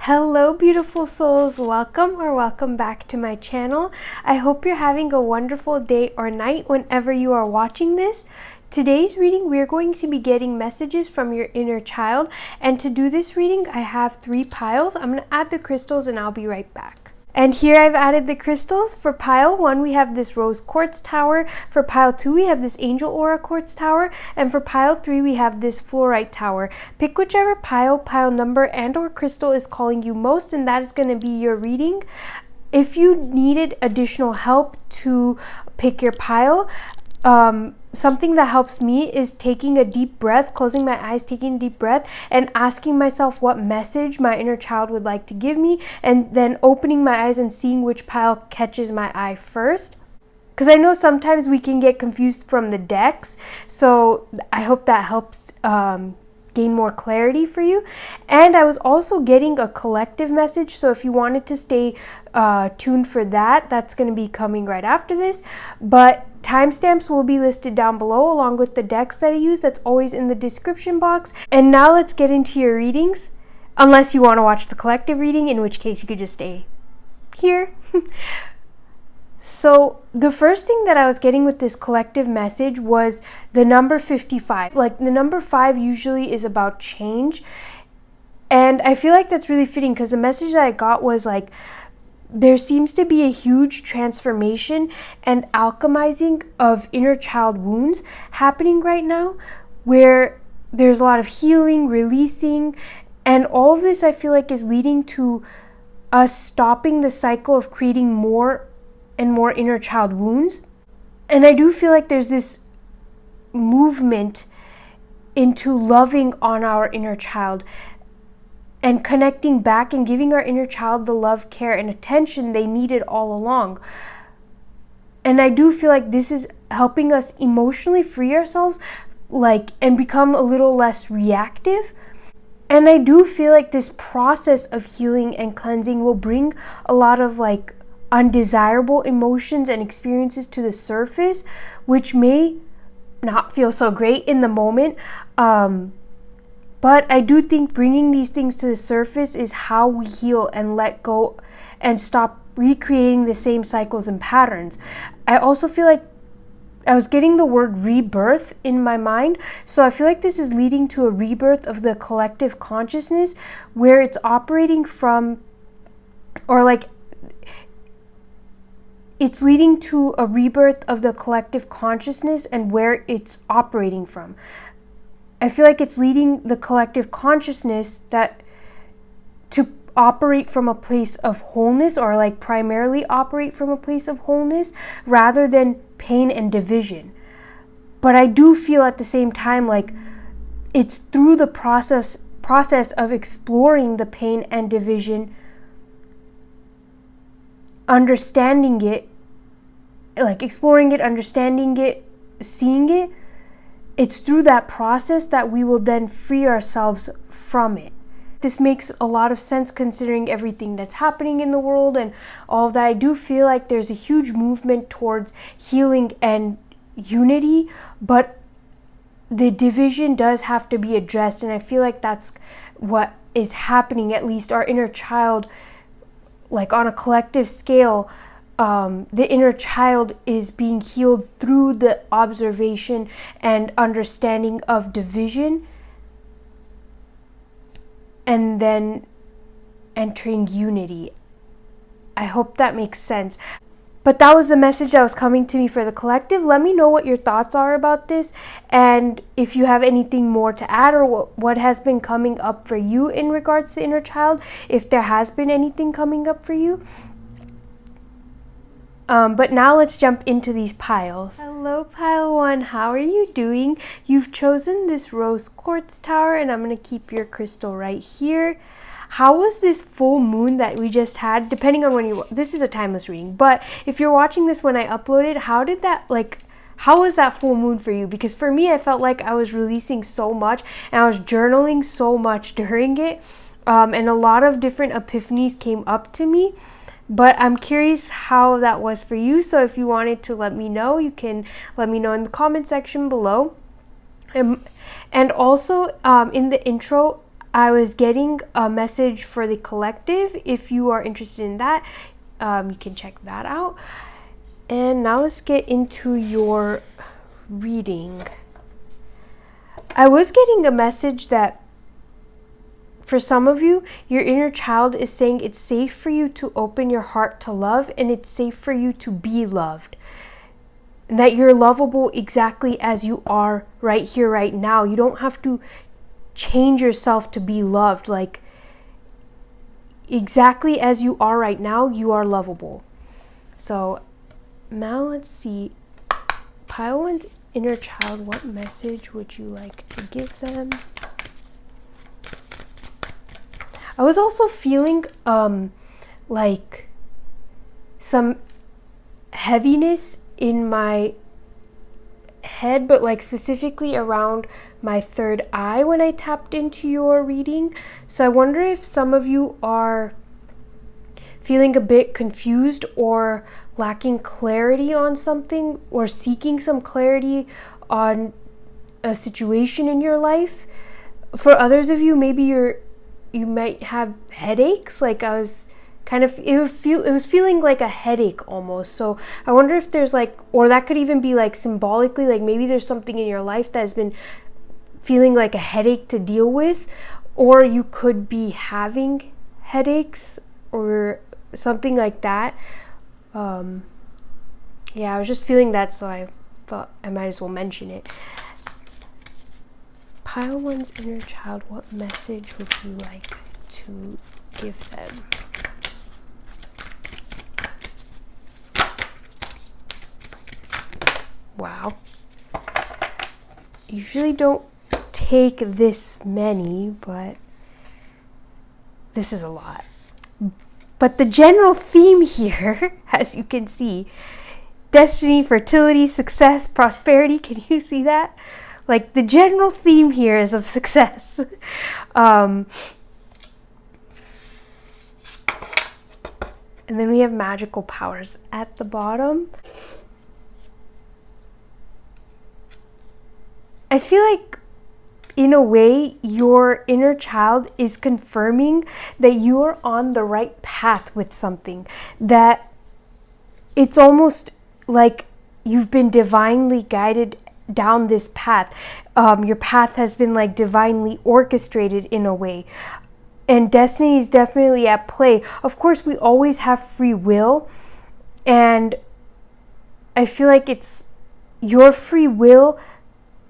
Hello beautiful souls, welcome back to my channel. I hope you're having a wonderful day or night whenever you are watching this. Today's reading, we're going to be getting messages from your inner child, and to do this reading I have 3 piles. I'm going to add the crystals and I'll be right back. And here I've added the crystals. For pile 1 we have this rose quartz tower, for pile 2 we have this angel aura quartz tower, and for pile 3 we have this fluorite tower. Pick whichever pile number and or crystal is calling you most, and that is going to be your reading. If you needed additional help to pick your pile, something that helps me is taking a deep breath, closing my eyes, taking a deep breath, and asking myself what message my inner child would like to give me, and then opening my eyes and seeing which pile catches my eye first. Because I know sometimes we can get confused from the decks, so I hope that helps gain more clarity for you. And I was also getting a collective message, so if you wanted to stay tuned for that, that's going to be coming right after this. But timestamps will be listed down below along with the decks that I use. That's always in the description box. And now let's get into your readings, unless you want to watch the collective reading, in which case you could just stay here. So the first thing that I was getting with this collective message was the number 55. Like, the number 5 usually is about change, and I feel like that's really fitting because the message that I got was like, there seems to be a huge transformation and alchemizing of inner child wounds happening right now, where there's a lot of healing, releasing, and all of this I feel like is leading to us stopping the cycle of creating more and more inner child wounds. And I do feel like there's this movement into loving on our inner child and connecting back and giving our inner child the love, care, and attention they needed all along. And I do feel like this is helping us emotionally free ourselves, and become a little less reactive. And I do feel like this process of healing and cleansing will bring a lot of undesirable emotions and experiences to the surface, which may not feel so great in the moment, but I do think bringing these things to the surface is how we heal and let go and stop recreating the same cycles and patterns. I also feel like I was getting the word rebirth in my mind, so I feel like this is leading to a rebirth of the collective consciousness, where it's operating from, it's leading to a rebirth of the collective consciousness and where it's operating from. I feel like it's leading the collective consciousness to operate from a place of wholeness, or primarily operate from a place of wholeness rather than pain and division. But I do feel at the same time it's through the process of exploring the pain and division, understanding it, exploring it, understanding it, seeing it. It's through that process that we will then free ourselves from it. This makes a lot of sense considering everything that's happening in the world and all of that. I do feel like there's a huge movement towards healing and unity, but the division does have to be addressed, and I feel like that's what is happening. At least our inner child, on a collective scale, the inner child is being healed through the observation and understanding of division, and then entering unity. I hope that makes sense. But that was the message that was coming to me for the collective. Let me know what your thoughts are about this, and if you have anything more to add, or what has been coming up for you in regards to inner child, if there has been anything coming up for you. But now let's jump into these piles. Hello pile 1, how are you doing? You've chosen this rose quartz tower, and I'm going to keep your crystal right here. How was this full moon that we just had? Depending on when this is a timeless reading, but if you're watching this when I upload it, how was that full moon for you? Because for me, I felt like I was releasing so much, and I was journaling so much during it, and a lot of different epiphanies came up to me. But I'm curious how that was for you, so if you wanted to let me know, you can let me know in the comment section below. And also, in the intro, I was getting a message for the collective. If you are interested in that, you can check that out. And now let's get into your reading. I was getting a message that for some of you, your inner child is saying it's safe for you to open your heart to love, and it's safe for you to be loved. And that you're lovable exactly as you are right here, right now. You don't have to change yourself to be loved. Like, exactly as you are right now, you are lovable. So now let's see. Pile one's inner child, what message would you like to give them? I was also feeling like some heaviness in my head, but like specifically around my third eye when I tapped into your reading. So I wonder if some of you are feeling a bit confused or lacking clarity on something, or seeking some clarity on a situation in your life. For others of you, maybe you might have headaches. Like I was kind of, it was feeling like a headache almost. So I wonder if there's like, or that could even be like symbolically, like maybe there's something in your life that has been feeling like a headache to deal with, or you could be having headaches or something like that. Yeah, I was just feeling that, so I thought I might as well mention it. Pile one's inner child, what message would you like to give them? Wow. Usually don't take this many, but this is a lot. But the general theme here, as you can see, destiny, fertility, success, prosperity. Can you see that? Like the general theme here is of success. And then we have magical powers at the bottom. I feel like in a way your inner child is confirming that you are on the right path with something, that it's almost like you've been divinely guided down this path. Your path has been like divinely orchestrated in a way, and destiny is definitely at play. Of course, we always have free will, and I feel like it's your free will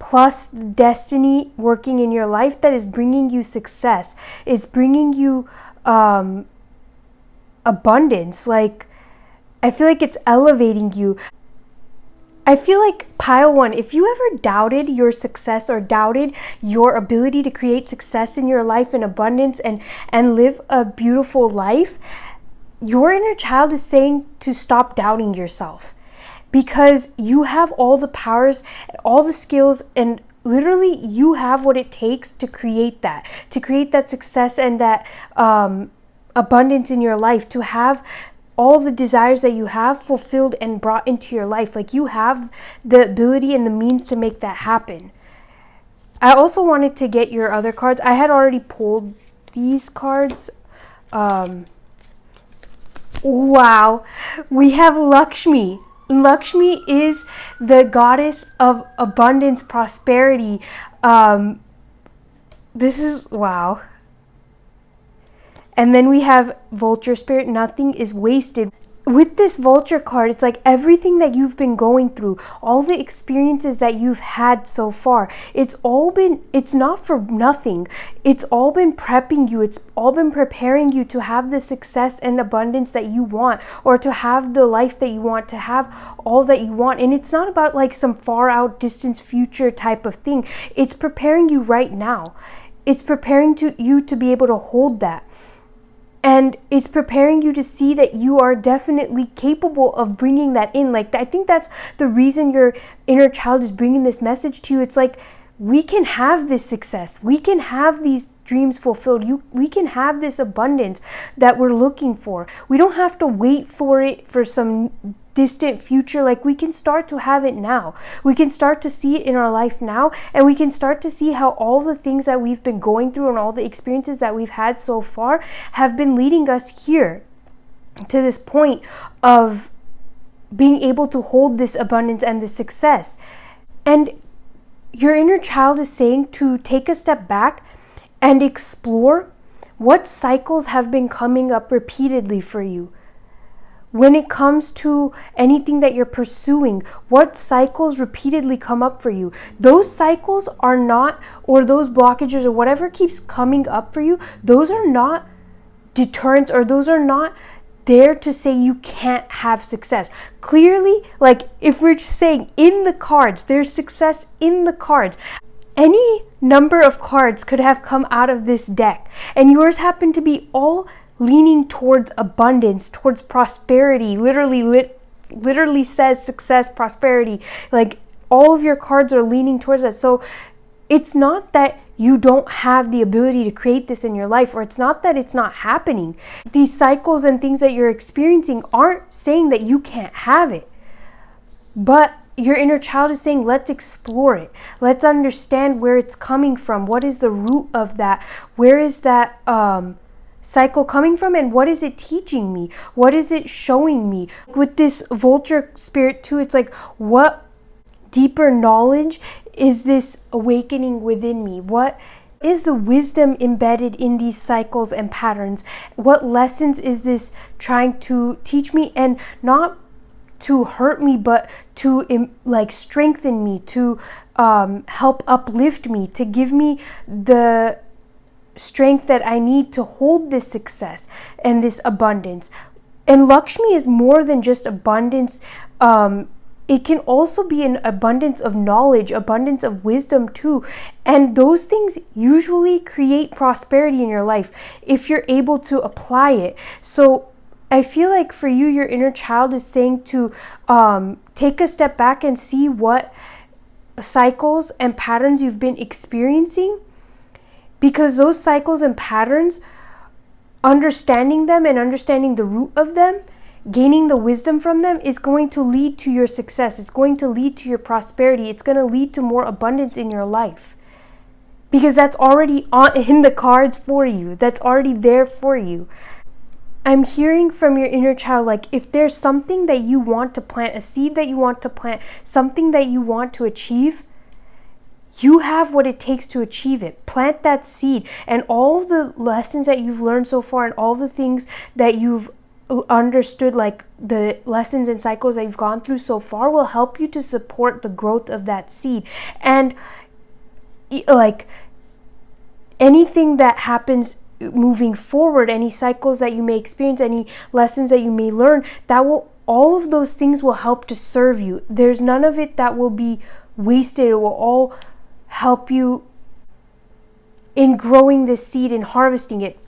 plus destiny working in your life that is bringing you success. It's bringing you abundance. Like, I feel like it's elevating you. I feel like pile one, if you ever doubted your success or doubted your ability to create success in your life and abundance and live a beautiful life, your inner child is saying to stop doubting yourself, because you have all the powers, all the skills, and literally you have what it takes to create that success and that abundance in your life, to have all the desires that you have fulfilled and brought into your life. Like, you have the ability and the means to make that happen. I also wanted to get your other cards. I had already pulled these cards. Wow, we have Lakshmi. Lakshmi is the goddess of abundance, prosperity. This is, wow. And then we have Vulture Spirit, nothing is wasted. With this Vulture card, it's like everything that you've been going through, all the experiences that you've had so far, it's not for nothing. It's all been prepping you. It's all been preparing you to have the success and abundance that you want, or to have the life that you want, to have all that you want. And it's not about like some far out distant future type of thing. It's preparing you right now. It's preparing you to be able to hold that. And it's preparing you to see that you are definitely capable of bringing that in. Like, I think that's the reason your inner child is bringing this message to you. It's like, we can have this success. We can have these dreams fulfilled. We can have this abundance that we're looking for. We don't have to wait for it for some distant future. Like, we can start to have it now. We can start to see it in our life now, and we can start to see how all the things that we've been going through and all the experiences that we've had so far have been leading us here to this point of being able to hold this abundance and this success. And your inner child is saying to take a step back and explore what cycles have been coming up repeatedly for you. When it comes to anything that you're pursuing, what cycles repeatedly come up for you? Those cycles are not, or those blockages or whatever keeps coming up for you, those are not deterrents, or those are not there to say you can't have success. Clearly, like, if we're just saying in the cards, there's success in the cards. Any number of cards could have come out of this deck, and yours happen to be all leaning towards abundance, towards prosperity. Literally says success, prosperity. Like, all of your cards are leaning towards that. So it's not that you don't have the ability to create this in your life, or it's not that it's not happening. These cycles and things that you're experiencing aren't saying that you can't have it. But your inner child is saying, let's explore it. Let's understand where it's coming from. What is the root of that? Where is that cycle coming from, and what is it teaching me? What is it showing me? With this vulture spirit too, it's like, what deeper knowledge is this awakening within me? What is the wisdom embedded in these cycles and patterns? What lessons is this trying to teach me? And not to hurt me, but to like strengthen me, to help uplift me, to give me the strength that I need to hold this success and this abundance. And Lakshmi is more than just abundance. It can also be an abundance of knowledge, abundance of wisdom too. And those things usually create prosperity in your life if you're able to apply it. So I feel like for you, your inner child is saying to take a step back and see what cycles and patterns you've been experiencing. Because those cycles and patterns, understanding them and understanding the root of them, gaining the wisdom from them, is going to lead to your success. It's going to lead to your prosperity. It's going to lead to more abundance in your life. Because that's already in the cards for you. That's already there for you. I'm hearing from your inner child, like, if there's something that you want to plant, a seed that you want to plant, something that you want to achieve, you have what it takes to achieve it. Plant that seed, and all the lessons that you've learned so far and all the things that you've understood, like the lessons and cycles that you've gone through so far, will help you to support the growth of that seed. And like anything that happens moving forward, any cycles that you may experience, any lessons that you may learn, all of those things will help to serve you. There's none of it that will be wasted. It will all help you in growing this seed and harvesting it.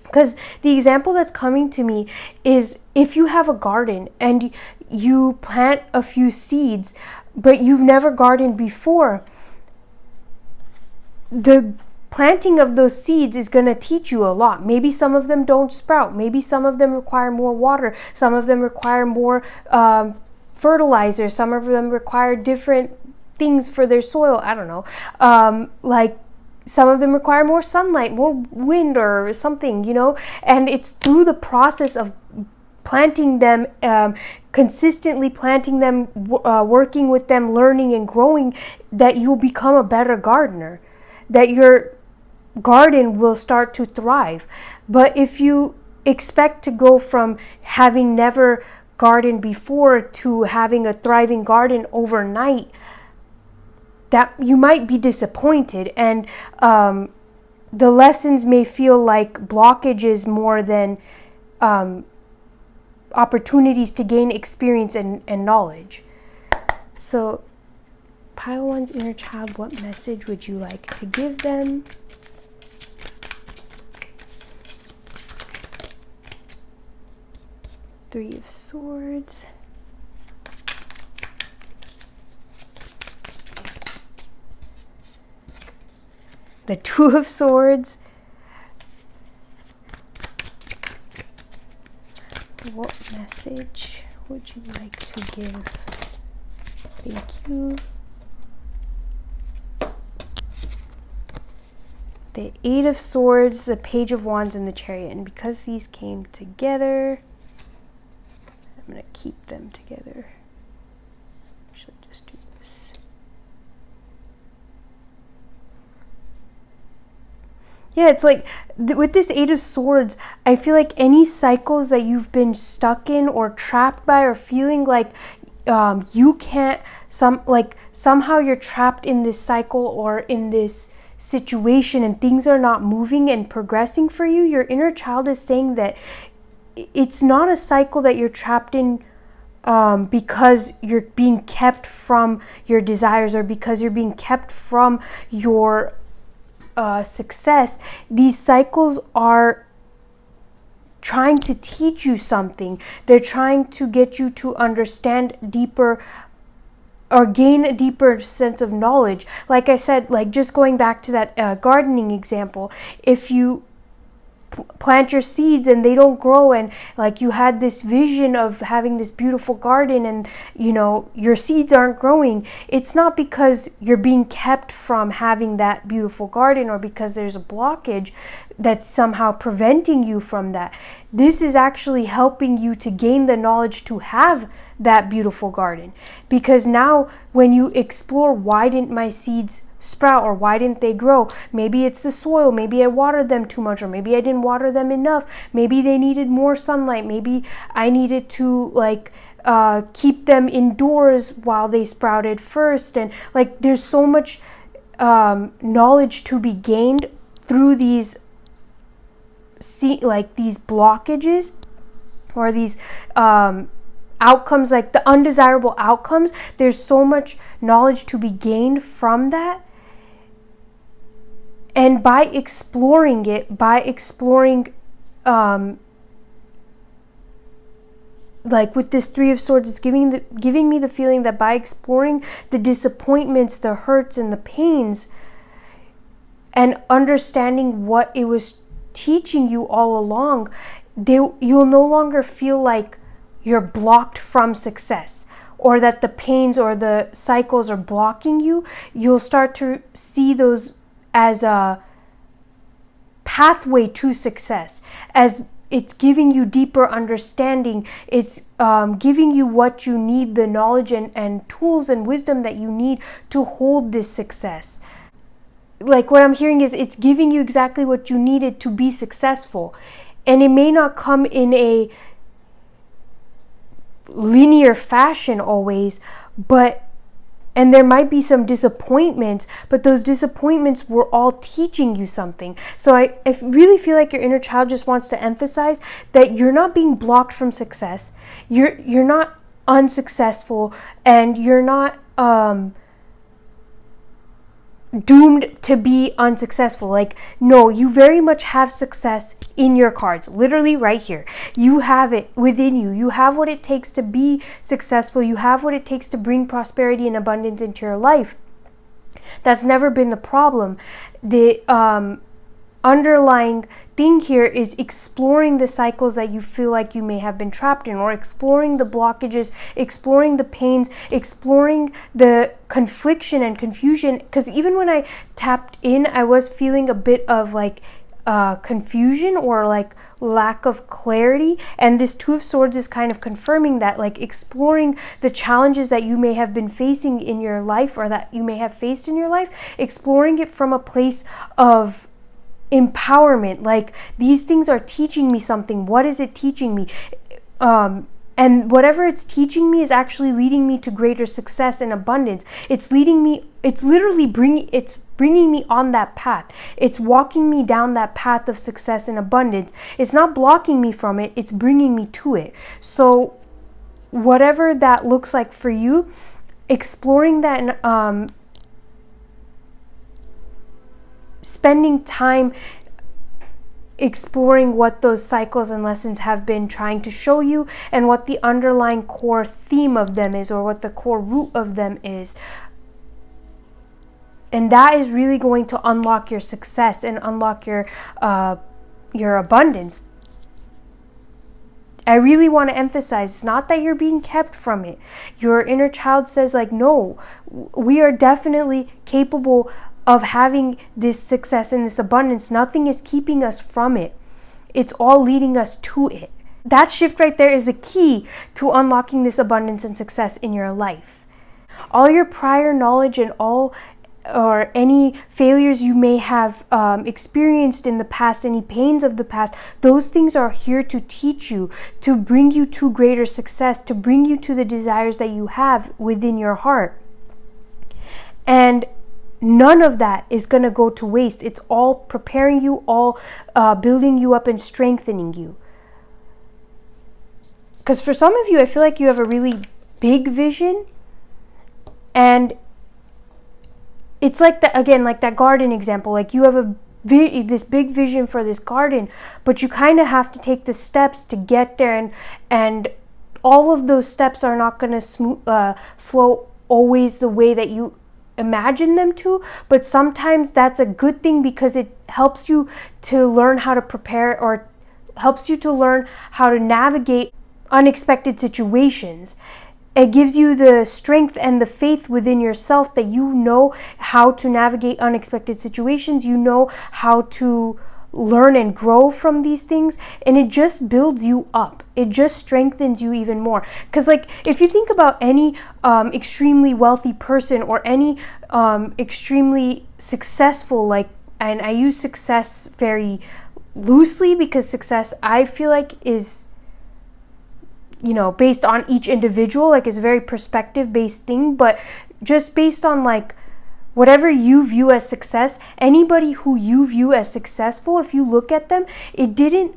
Because the example that's coming to me is, if you have a garden and you plant a few seeds, but you've never gardened before, the planting of those seeds is going to teach you a lot. Maybe some of them don't sprout. Maybe some of them require more water. Some of them require more fertilizer. Some of them require different things for their soil. I don't know. Like, some of them require more sunlight, more wind or something, and it's through the process of planting them, consistently planting them, working with them, learning and growing, that you'll become a better gardener, that your garden will start to thrive. But if you expect to go from having never gardened before to having a thriving garden overnight, that you might be disappointed, and the lessons may feel like blockages more than opportunities to gain experience and knowledge. So, Pile 1's inner child, what message would you like to give them? Three of Swords. The Two of Swords. What message would you like to give? Thank you. The Eight of Swords, the Page of Wands, and the Chariot. And because these came together, I'm going to keep them together. Actually, just do this. Yeah, it's like, with this Eight of Swords, I feel like any cycles that you've been stuck in or trapped by, or feeling like you can't, somehow you're trapped in this cycle or in this situation and things are not moving and progressing for you, your inner child is saying that it's not a cycle that you're trapped in because you're being kept from your desires, or because you're being kept from your success. These cycles are trying to teach you something. They're trying to get you to understand deeper, or gain a deeper sense of knowledge. Like I said, like just going back to that gardening example, if you plant your seeds and they don't grow, and like you had this vision of having this beautiful garden and you know your seeds aren't growing, it's not because you're being kept from having that beautiful garden, or because there's a blockage that's somehow preventing you from that. This is actually helping you to gain the knowledge to have that beautiful garden, because now when you explore, why didn't my seeds sprout, or why didn't they grow? Maybe it's the soil, maybe I watered them too much, or maybe I didn't water them enough, maybe they needed more sunlight, maybe I needed to keep them indoors while they sprouted first. And like there's so much knowledge to be gained through these these blockages, or these outcomes, like the undesirable outcomes. There's so much knowledge to be gained from that. And by exploring it, like with this Three of Swords, it's giving me the feeling that by exploring the disappointments, the hurts, and the pains, and understanding what it was teaching you all along, you'll no longer feel like you're blocked from success, or that the pains or the cycles are blocking you. You'll start to see those as a pathway to success, as it's giving you deeper understanding. It's giving you what you need, the knowledge and tools and wisdom that you need to hold this success. Like what I'm hearing is it's giving you exactly what you needed to be successful. And it may not come in a linear fashion always, and there might be some disappointments, but those disappointments were all teaching you something. So I really feel like your inner child just wants to emphasize that you're not being blocked from success. You're not unsuccessful, and you're not doomed to be unsuccessful. Like, no, you very much have success in your cards, literally right here. You have it within you. You have what it takes to be successful. You have what it takes to bring prosperity and abundance into your life. That's never been the problem. The underlying thing here is exploring the cycles that you feel like you may have been trapped in, or exploring the blockages, exploring the pains, exploring the confliction and confusion. Because even when I tapped in, I was feeling a bit of confusion, or like lack of clarity, and this Two of Swords is kind of confirming that, like exploring the challenges that you may have been facing in your life, or that you may have faced in your life, exploring it from a place of empowerment. Like, these things are teaching me something. What is it teaching me? And whatever it's teaching me is actually leading me to greater success and abundance. It's literally bringing me on that path. It's walking me down that path of success and abundance. It's not blocking me from it. It's bringing me to it. So whatever that looks like for you, exploring that and spending time exploring what those cycles and lessons have been trying to show you, and what the underlying core theme of them is, or what the core root of them is. And that is really going to unlock your success and unlock your abundance. I really want to emphasize, it's not that you're being kept from it. Your inner child says like, no, we are definitely capable of having this success and this abundance. Nothing is keeping us from it. It's all leading us to it. That shift right there is the key to unlocking this abundance and success in your life. All your prior knowledge and any failures you may have experienced in the past, any pains of the past, those things are here to teach you, to bring you to greater success, to bring you to the desires that you have within your heart. And none of that is going to go to waste. It's all preparing you, all building you up and strengthening you. Because for some of you, I feel like you have a really big vision, and it's like that, again, like that garden example. Like you have this big vision for this garden, but you kind of have to take the steps to get there, and all of those steps are not going to flow always the way that you imagine them to, but sometimes that's a good thing because it helps you to learn how to prepare, or helps you to learn how to navigate unexpected situations. It gives you the strength and the faith within yourself that you know how to navigate unexpected situations. You know how to learn and grow from these things, and it just builds you up. It just strengthens you even more. Because like if you think about any extremely wealthy person, or any extremely successful, like, and I use success very loosely because success, I feel like, is, you know, based on each individual, like it's a very perspective based thing, but just based on like whatever you view as success, anybody who you view as successful, if you look at them, it didn't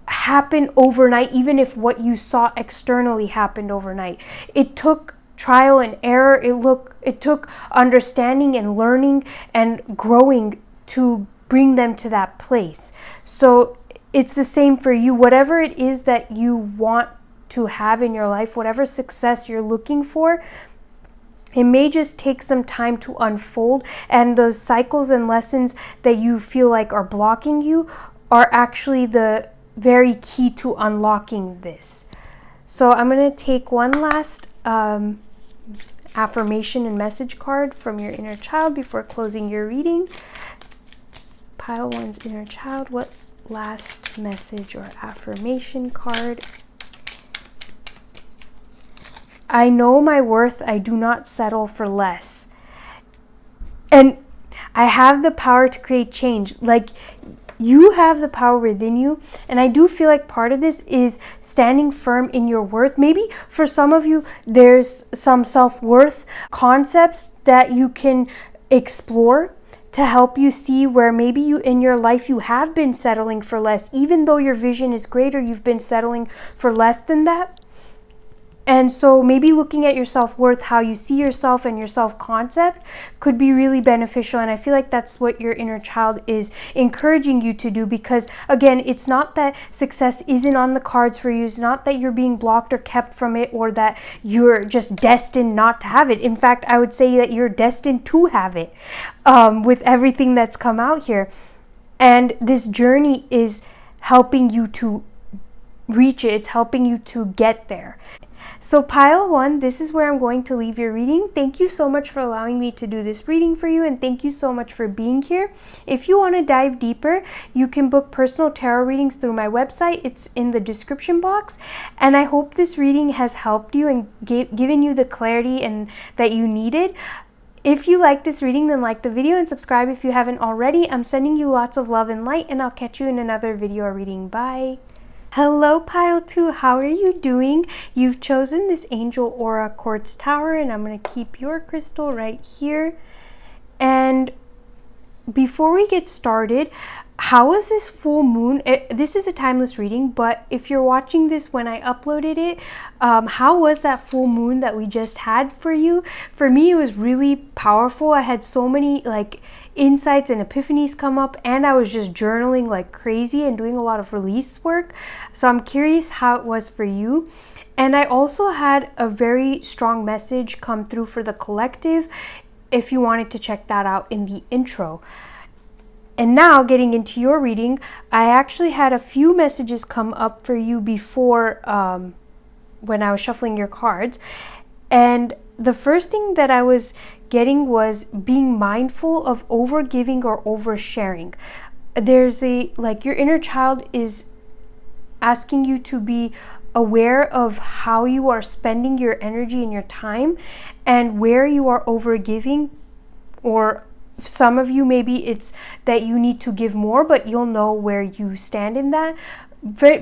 happen overnight, even if what you saw externally happened overnight. It took trial and error. It took understanding and learning and growing to bring them to that place. So it's the same for you. Whatever it is that you want to have in your life, whatever success you're looking for, it may just take some time to unfold, and those cycles and lessons that you feel like are blocking you are actually the very key to unlocking this. So I'm going to take one last affirmation and message card from your inner child before closing your reading. Pile 1's inner child, what last message or affirmation card? I know my worth. I do not settle for less. And I have the power to create change. Like, you have the power within you. And I do feel like part of this is standing firm in your worth. Maybe for some of you, there's some self-worth concepts that you can explore to help you see where maybe you in your life you have been settling for less. Even though your vision is greater, you've been settling for less than that. And so maybe looking at your self-worth, how you see yourself and your self-concept could be really beneficial. And I feel like that's what your inner child is encouraging you to do, because again, it's not that success isn't on the cards for you. It's not that you're being blocked or kept from it, or that you're just destined not to have it. In fact, I would say that you're destined to have it with everything that's come out here. And this journey is helping you to reach it. It's helping you to get there. So pile 1, this is where I'm going to leave your reading. Thank you so much for allowing me to do this reading for you, and thank you so much for being here. If you want to dive deeper, you can book personal tarot readings through my website. It's in the description box. And I hope this reading has helped you and given you the clarity and that you needed. If you like this reading, then like the video and subscribe if you haven't already. I'm sending you lots of love and light, and I'll catch you in another video or reading. Bye. Hello pile 2, how are you doing? You've chosen this Angel Aura Quartz Tower, and I'm going to keep your crystal right here. And before we get started, how was this full moon? This is a timeless reading, but if you're watching this when I uploaded it, how was that full moon that we just had for you? For me, it was really powerful. I had so many like insights and epiphanies come up, and I was just journaling like crazy and doing a lot of release work. So I'm curious how it was for you. And I also had a very strong message come through for the collective, if you wanted to check that out in the intro. And now getting into your reading, I actually had a few messages come up for you before when I was shuffling your cards. And the first thing that I was getting was being mindful of overgiving or oversharing. There's your inner child is asking you to be aware of how you are spending your energy and your time and where you are overgiving, or some of you, maybe it's that you need to give more, but you'll know where you stand in that.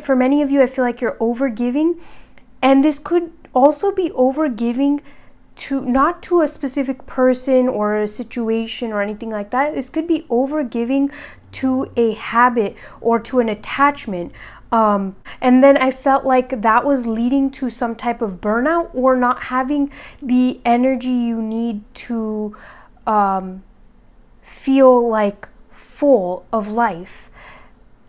For many of you, I feel like you're overgiving, and this could also be overgiving to not to a specific person or a situation or anything like that. This could be overgiving to a habit or to an attachment. And then I felt like that was leading to some type of burnout or not having the energy you need to feel like full of life.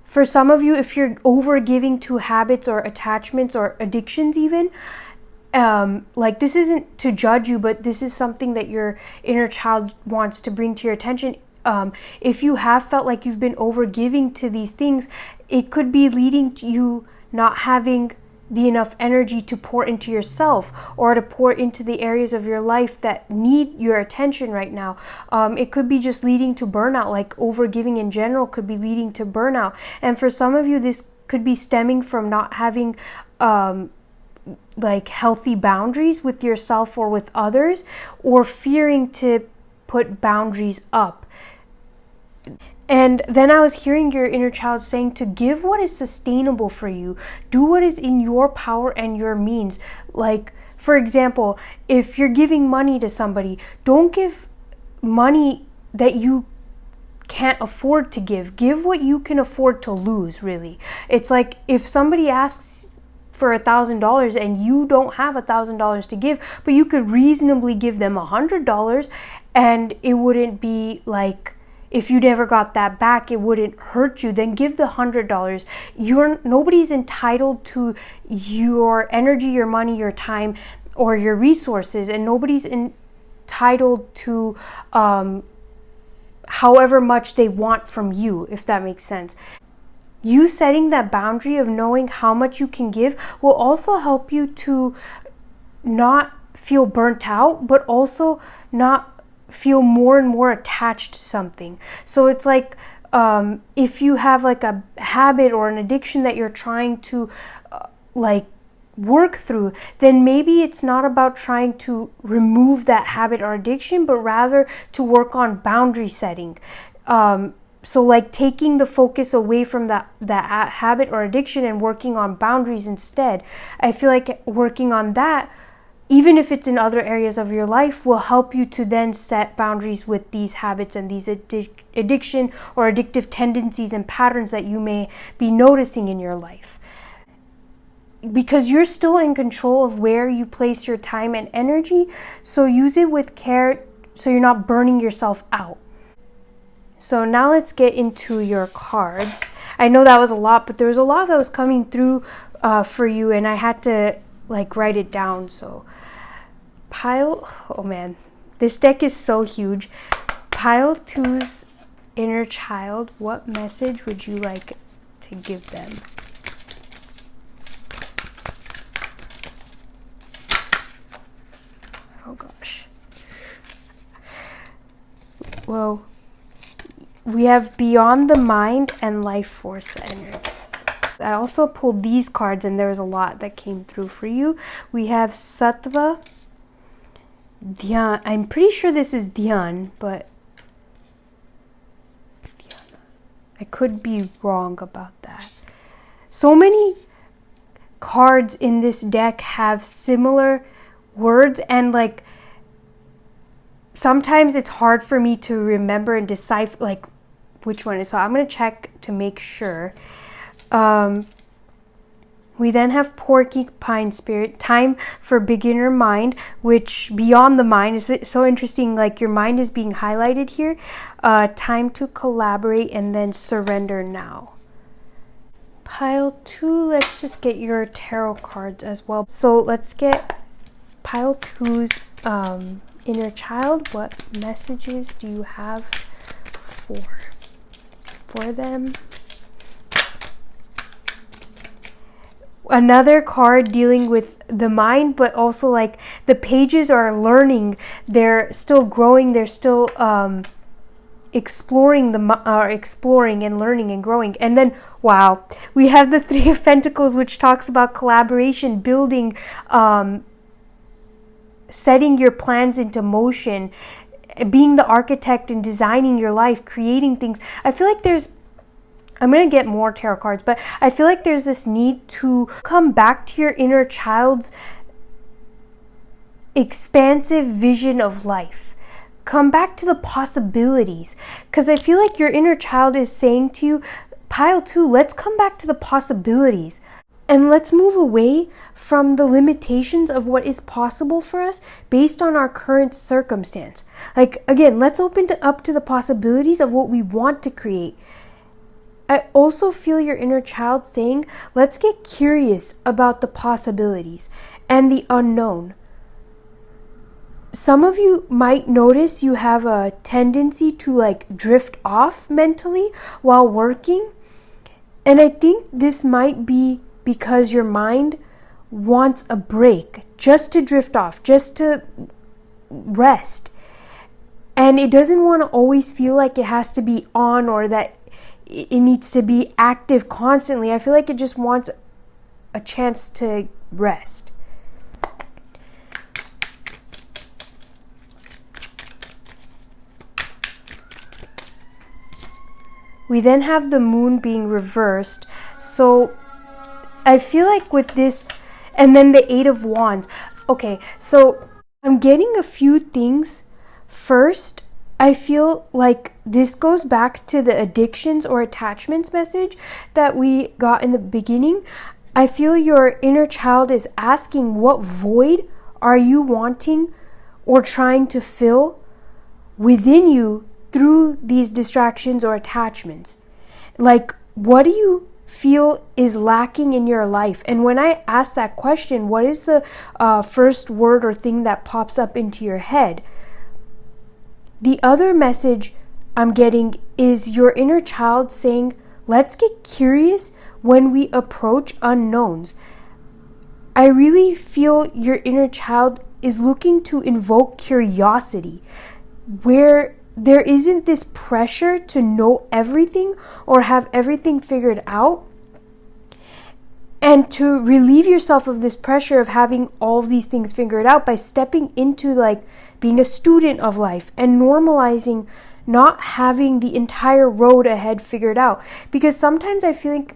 For some of you, if you're overgiving to habits or attachments or addictions even, this isn't to judge you, but this is something that your inner child wants to bring to your attention. If you have felt like you've been overgiving to these things, it could be leading to you not having the enough energy to pour into yourself or to pour into the areas of your life that need your attention right now. It could be just leading to burnout, like overgiving in general could be leading to burnout. And for some of you, this could be stemming from not having healthy boundaries with yourself or with others, or fearing to put boundaries up. And then I was hearing your inner child saying to give what is sustainable for you. Do what is in your power and your means. Like, for example, if you're giving money to somebody, don't give money that you can't afford to give. Give what you can afford to lose, really. It's like if somebody asks for $1,000 and you don't have $1,000 to give, but you could reasonably give them $100, and it wouldn't be like, if you never got that back, it wouldn't hurt you, then give the $100. Nobody's entitled to your energy, your money, your time, or your resources, and nobody's entitled to however much they want from you, if that makes sense. You setting that boundary of knowing how much you can give will also help you to not feel burnt out, but also not feel more and more attached to something. So it's like if you have like a habit or an addiction that you're trying to work through, then maybe it's not about trying to remove that habit or addiction, but rather to work on boundary setting. So like taking the focus away from that habit or addiction and working on boundaries instead. I feel like working on that, even if it's in other areas of your life, will help you to then set boundaries with these habits and these addiction or addictive tendencies and patterns that you may be noticing in your life. Because you're still in control of where you place your time and energy, so use it with care so you're not burning yourself out. So now let's get into your cards. I know that was a lot, but there was a lot that was coming through for you, and I had to write it down. So oh man, this deck is so huge. Pile 2's inner child, what message would you like to give them? Oh gosh. Well, we have Beyond the Mind and Life Force energy. I also pulled these cards, and there was a lot that came through for you. We have Sattva, Dhyan. I'm pretty sure this is Dhyan, but I could be wrong about that. So many cards in this deck have similar words, and sometimes it's hard for me to remember and decipher which one is. So I'm going to check to make sure. We then have Porcupine Spirit, time for beginner mind, which Beyond the Mind is so interesting. Your mind is being highlighted here. Time to collaborate, and then surrender now. Pile 2, let's just get your tarot cards as well. So let's get Pile 2's inner child. What messages do you have for? for them. Another card dealing with the mind, but also like the pages are learning, they're still growing, they're still exploring and learning and growing. And then wow, we have the Three of Pentacles, which talks about collaboration, building, setting your plans into motion, being the architect and designing your life, creating things. I feel like I'm going to get more tarot cards, but I feel like there's this need to come back to your inner child's expansive vision of life. Come back to the possibilities. Because I feel like your inner child is saying to you, pile 2, let's come back to the possibilities. And let's move away from the limitations of what is possible for us based on our current circumstance. Like, again, let's open up to the possibilities of what we want to create. I also feel your inner child saying, let's get curious about the possibilities and the unknown. Some of you might notice you have a tendency to like drift off mentally while working. And I think this might be because your mind wants a break, just to drift off, just to rest. And it doesn't want to always feel like it has to be on or that it needs to be active constantly. I feel like it just wants a chance to rest. We then have the moon being reversed. So I feel like with this, and then the 8 of Wands. Okay, so I'm getting a few things. First, I feel like this goes back to the addictions or attachments message that we got in the beginning. I feel your inner child is asking, what void are you wanting or trying to fill within you through these distractions or attachments? Like, what do you feel is lacking in your life? And when I ask that question, what is the first word or thing that pops up into your head? The other message I'm getting is your inner child saying, let's get curious when we approach unknowns. I really feel your inner child is looking to invoke curiosity, where there isn't this pressure to know everything or have everything figured out. And to relieve yourself of this pressure of having all of these things figured out by stepping into like being a student of life and normalizing not having the entire road ahead figured out. Because sometimes I think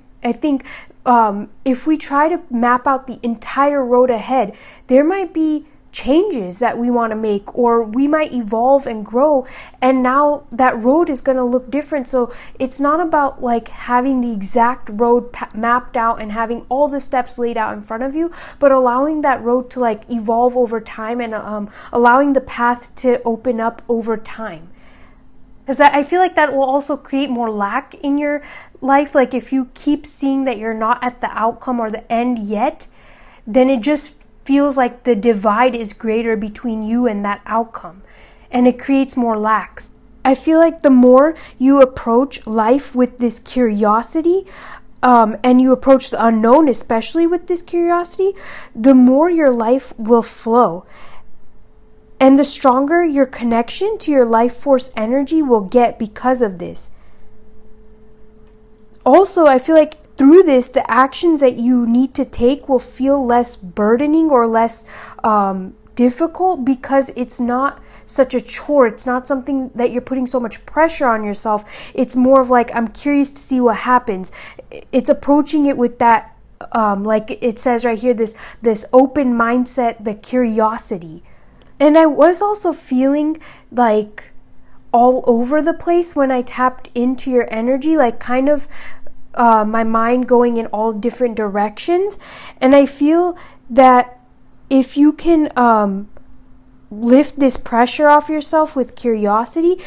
if we try to map out the entire road ahead, there might be changes that we want to make, or we might evolve and grow, and now that road is going to look different. So it's not about like having the exact road mapped out and having all the steps laid out in front of you, but allowing that road to like evolve over time and allowing the path to open up over time. Because I feel like that will also create more lack in your life. Like if you keep seeing that you're not at the outcome or the end yet, then it just feels like the divide is greater between you and that outcome, and it creates more lacks. I feel like the more you approach life with this curiosity, and you approach the unknown, especially with this curiosity, the more your life will flow. And the stronger your connection to your life force energy will get because of this. Also, I feel like through this, the actions that you need to take will feel less burdening or less difficult, because it's not such a chore. It's not something that you're putting so much pressure on yourself. It's more of like, I'm curious to see what happens. It's approaching it with that, like it says right here, this open mindset, the curiosity. And I was also feeling like all over the place when I tapped into your energy, like kind of my mind going in all different directions. And I feel that if you can lift this pressure off yourself with curiosity,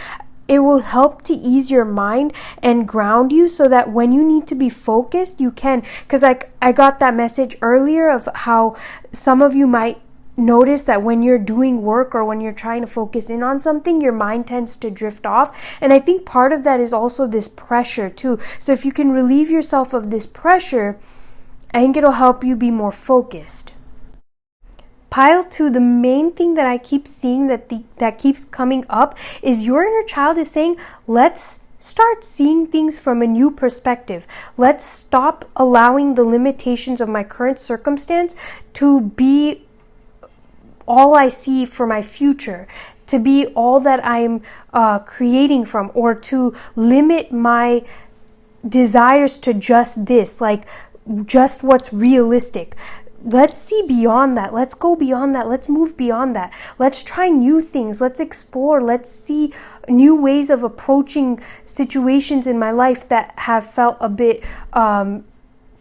it will help to ease your mind and ground you so that when you need to be focused, you can. Because I got that message earlier of how some of you might notice that when you're doing work or when you're trying to focus in on something, your mind tends to drift off. And I think part of that is also this pressure too. So if you can relieve yourself of this pressure, I think it'll help you be more focused. Pile 2, the main thing that I keep seeing that keeps coming up is your inner child is saying, let's start seeing things from a new perspective. Let's stop allowing the limitations of my current circumstance to be all I see for my future, to be all that I'm creating from, or to limit my desires to just this, like just what's realistic. Let's see beyond that. Let's go beyond that. Let's move beyond that. Let's try new things. Let's explore. Let's see new ways of approaching situations in my life that have felt a bit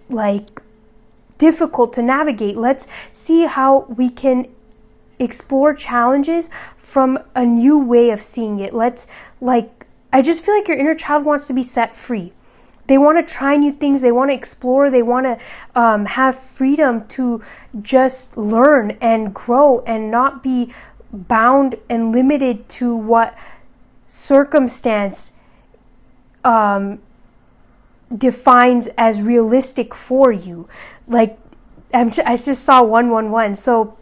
like difficult to navigate. Let's see how we can explore challenges from a new way of seeing it. I just feel like your inner child wants to be set free. They want to try new things. They want to explore. They want to have freedom to just learn and grow and not be bound and limited to what circumstance defines as realistic for you. Like, I just saw 111. So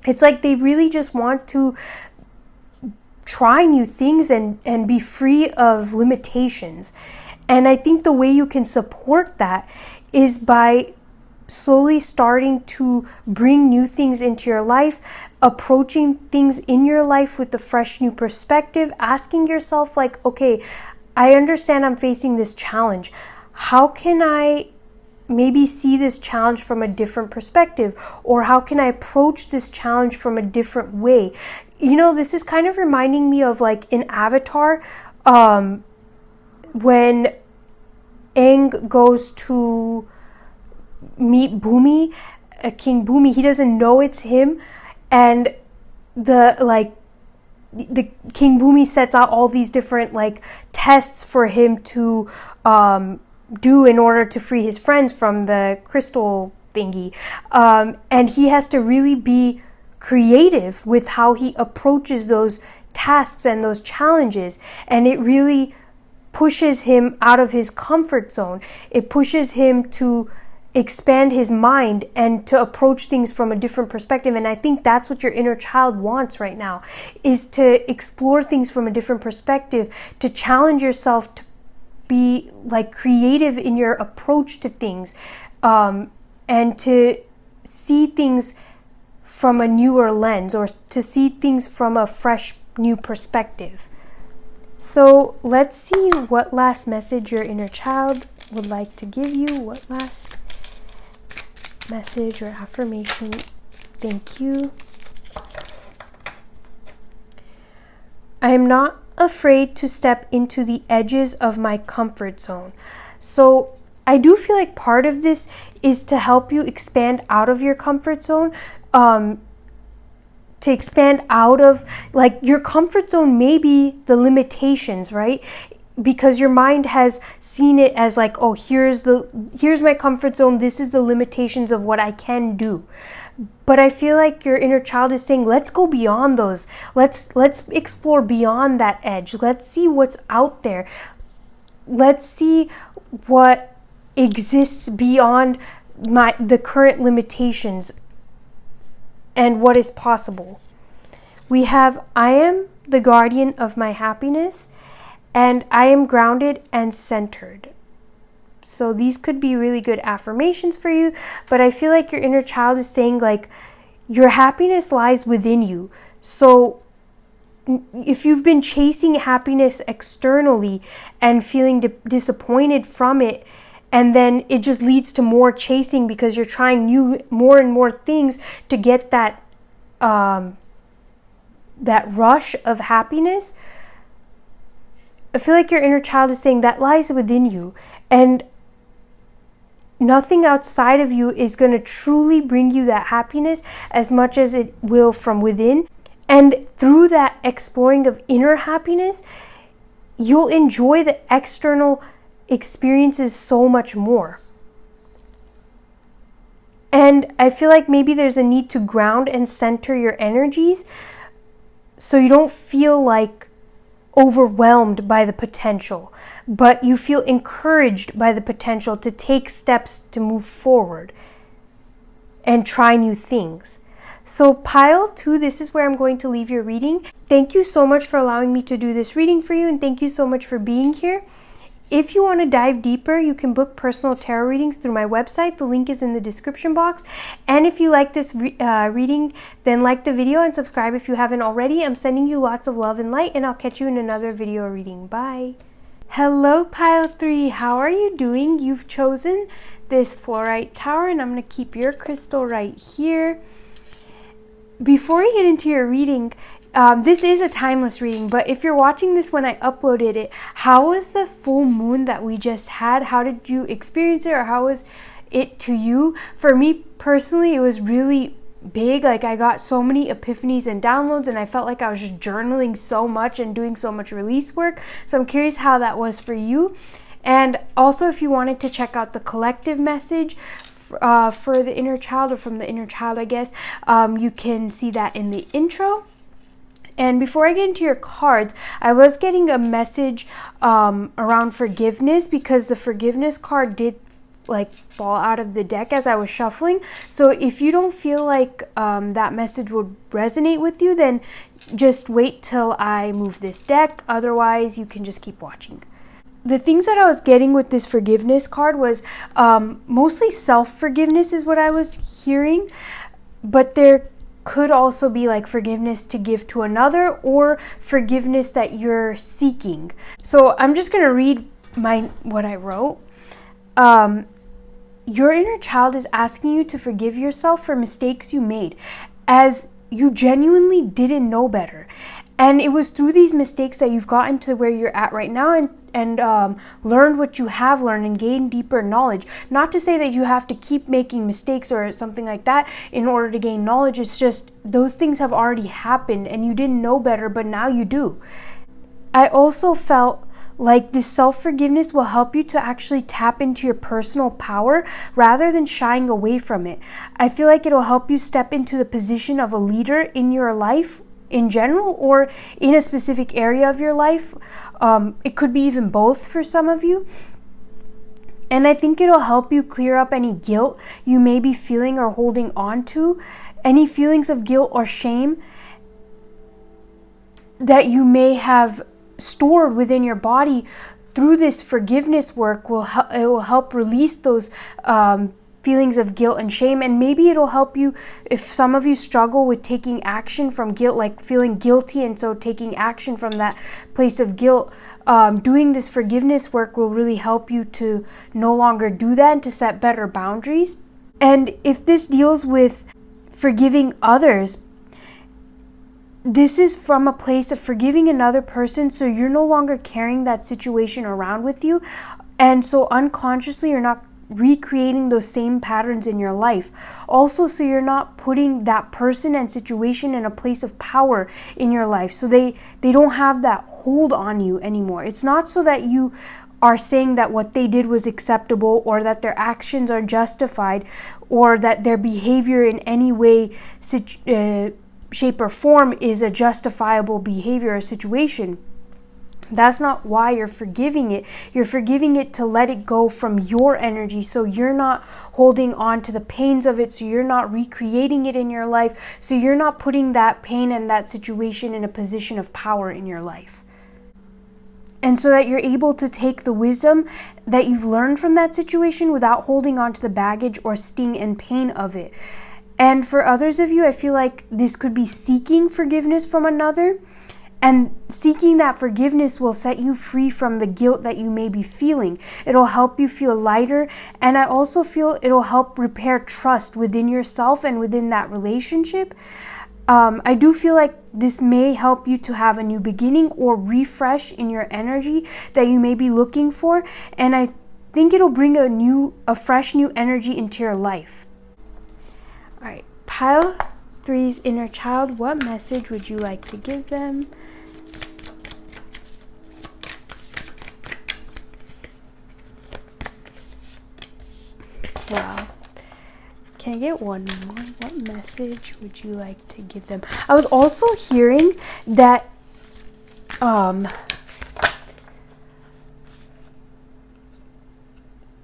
it's like they really just want to try new things and be free of limitations. And I think the way you can support that is by slowly starting to bring new things into your life, approaching things in your life with a fresh new perspective, asking yourself like, okay, I understand I'm facing this challenge. How can I maybe see this challenge from a different perspective? Or how can I approach this challenge from a different way? You know, this is kind of reminding me of like in Avatar, when Aang goes to meet Bumi, King Bumi, he doesn't know it's him, and the King Bumi sets out all these different like tests for him to do in order to free his friends from the crystal thingy, and he has to really be creative with how he approaches those tasks and those challenges, and it really pushes him out of his comfort zone. It pushes him to expand his mind and to approach things from a different perspective. And I think that's what your inner child wants right now, is to explore things from a different perspective, to challenge yourself to be like creative in your approach to things, and to see things from a newer lens, or to see things from a fresh new perspective. So let's see what last message your inner child would like to give you. What last message or affirmation? Thank you. I am not afraid to step into the edges of my comfort zone. So I do feel like part of this is to help you expand out of your comfort zone, to expand out of, like, your comfort zone may be the limitations, right? Because your mind has seen it as like, oh, here's my comfort zone, this is the limitations of what I can do. But I feel like your inner child is saying, let's go beyond those. Let's explore beyond that edge. Let's see what's out there. Let's see what exists beyond the current limitations and what is possible. We have, I am the guardian of my happiness, and I am grounded and centered. So these could be really good affirmations for you, but I feel like your inner child is saying, like, your happiness lies within you. So if you've been chasing happiness externally and feeling disappointed from it, and then it just leads to more chasing because you're trying more and more things to get that rush of happiness. I feel like your inner child is saying that lies within you, and nothing outside of you is going to truly bring you that happiness as much as it will from within. And through that exploring of inner happiness, you'll enjoy the external experiences so much more. And I feel like maybe there's a need to ground and center your energies so you don't feel like overwhelmed by the potential, but you feel encouraged by the potential to take steps to move forward and try new things. So pile 2, this is where I'm going to leave your reading. Thank you so much for allowing me to do this reading for you, and thank you so much for being here. If you want to dive deeper, you can book personal tarot readings through my website. The link is in the description box. And if you like this reading, then like the video and subscribe if you haven't already. I'm sending you lots of love and light, and I'll catch you in another video reading. Bye. Hello, pile 3. How are you doing? You've chosen this fluorite tower, and I'm going to keep your crystal right here. Before we get into your reading, this is a timeless reading, but if you're watching this when I uploaded it, how was the full moon that we just had? How did you experience it, or how was it to you? For me personally, it was really big. Like, I got so many epiphanies and downloads, and I felt like I was just journaling so much and doing so much release work. So I'm curious how that was for you. And also, if you wanted to check out the collective message for the inner child, or from the inner child, I guess, you can see that in the intro. And before I get into your cards, I was getting a message around forgiveness, because the forgiveness card did like fall out of the deck as I was shuffling. So if you don't feel like that message would resonate with you, then just wait till I move this deck. Otherwise, you can just keep watching. The things that I was getting with this forgiveness card was mostly self-forgiveness is what I was hearing, but there could also be like forgiveness to give to another, or forgiveness that you're seeking. So I'm just going to read what I wrote. Your inner child is asking you to forgive yourself for mistakes you made, as you genuinely didn't know better. And it was through these mistakes that you've gotten to where you're at right now, and learned what you have learned and gained deeper knowledge. Not to say that you have to keep making mistakes or something like that in order to gain knowledge. It's just those things have already happened and you didn't know better, but now you do. I also felt like this self-forgiveness will help you to actually tap into your personal power rather than shying away from it. I feel like it'll help you step into the position of a leader in your life in general, or in a specific area of your life. It could be even both for some of you. And I think it'll help you clear up any guilt you may be feeling or holding on to, any feelings of guilt or shame that you may have stored within your body. Through this forgiveness work, it will help release those feelings of guilt and shame. And maybe it'll help you if some of you struggle with taking action from guilt, like feeling guilty, and so taking action from that place of guilt. Doing this forgiveness work will really help you to no longer do that and to set better boundaries. And if this deals with forgiving others, this is from a place of forgiving another person, so you're no longer carrying that situation around with you, and so unconsciously you're not recreating those same patterns in your life. Also, so you're not putting that person and situation in a place of power in your life, so they don't have that hold on you anymore. It's not so that you are saying that what they did was acceptable, or that their actions are justified, or that their behavior in any way, shape or form is a justifiable behavior or situation. That's not why you're forgiving it. You're forgiving it to let it go from your energy, so you're not holding on to the pains of it, so you're not recreating it in your life, so you're not putting that pain and that situation in a position of power in your life. And so that you're able to take the wisdom that you've learned from that situation without holding on to the baggage or sting and pain of it. And for others of you, I feel like this could be seeking forgiveness from another. And seeking that forgiveness will set you free from the guilt that you may be feeling. It'll help you feel lighter. And I also feel it'll help repair trust within yourself and within that relationship. I do feel like this may help you to have a new beginning or refresh in your energy that you may be looking for. And I think it'll bring a fresh new energy into your life. All right, pile 3's inner child, what message would you like to give them? Wow. Can I get one more? What message would you like to give them? I was also hearing that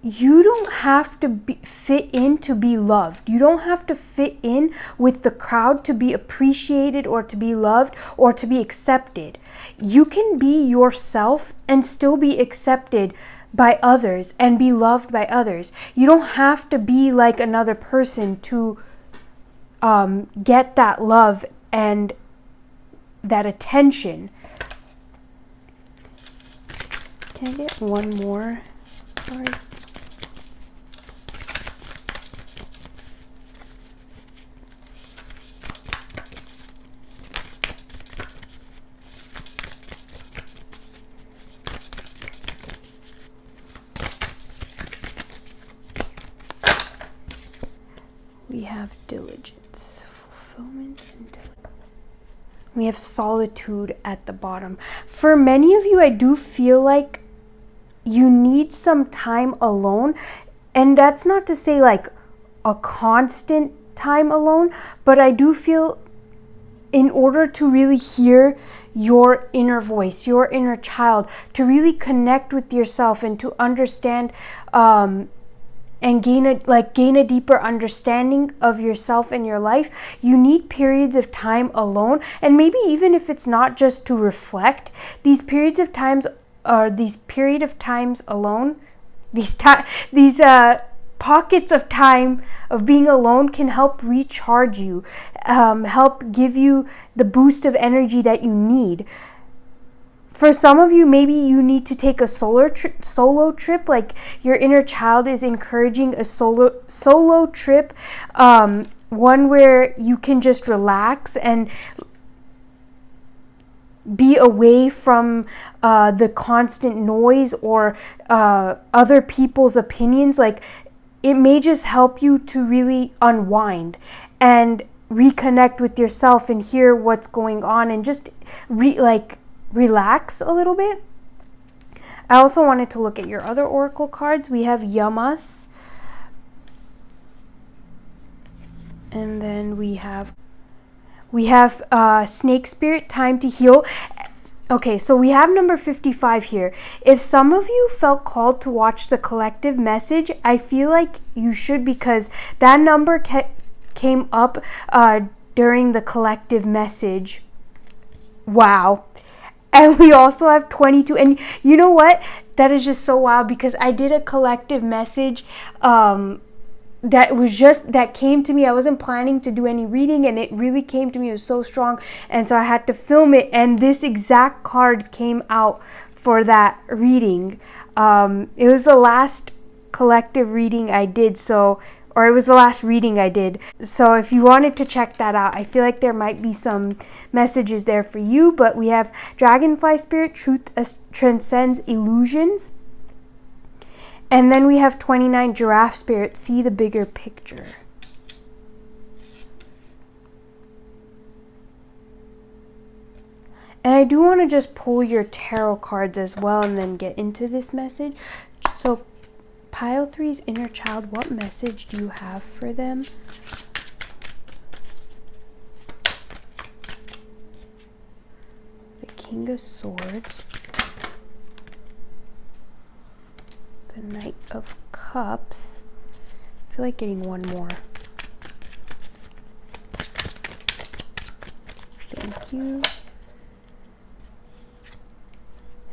you don't have to fit in to be loved. You don't have to fit in with the crowd to be appreciated or to be loved or to be accepted. You can be yourself and still be accepted by others and be loved by others. You don't have to be like another person to get that love and that attention. Can I get one more? Sorry. We have diligence, fulfillment, and diligence. We have solitude at the bottom. For many of you, I do feel like you need some time alone. And that's not to say like a constant time alone, but I do feel in order to really hear your inner voice, your inner child, to really connect with yourself and to understand and gain a deeper understanding of yourself and your life, you need periods of time alone. And maybe even if it's not just to reflect, these period of times alone, these pockets of time of being alone can help recharge you, help give you the boost of energy that you need. For some of you, maybe you need to take a solo trip, like your inner child is encouraging a solo trip, one where you can just relax and be away from the constant noise or other people's opinions. Like, it may just help you to really unwind and reconnect with yourself and hear what's going on and just relax a little bit. I also wanted to look at your other oracle cards. We have Yamas, and then we have Snake Spirit, time to heal. Okay, so we have number 55 here. If some of you felt called to watch the collective message, I feel like you should, because that number came up during the collective message. Wow. And we also have 22. And you know what? That is just so wild, because I did a collective message that came to me. I wasn't planning to do any reading, and it really came to me. It was so strong, and so I had to film it, and this exact card came out for that reading. It was the last collective reading I did, or it was the last reading I did. So if you wanted to check that out, I feel like there might be some messages there for you. But we have Dragonfly Spirit, truth transcends illusions. And then we have 29, Giraffe Spirit, see the bigger picture. And I do want to just pull your tarot cards as well and then get into this message. So Pile 3's inner child, what message do you have for them? The King of Swords. The Knight of Cups. I feel like getting one more. Thank you.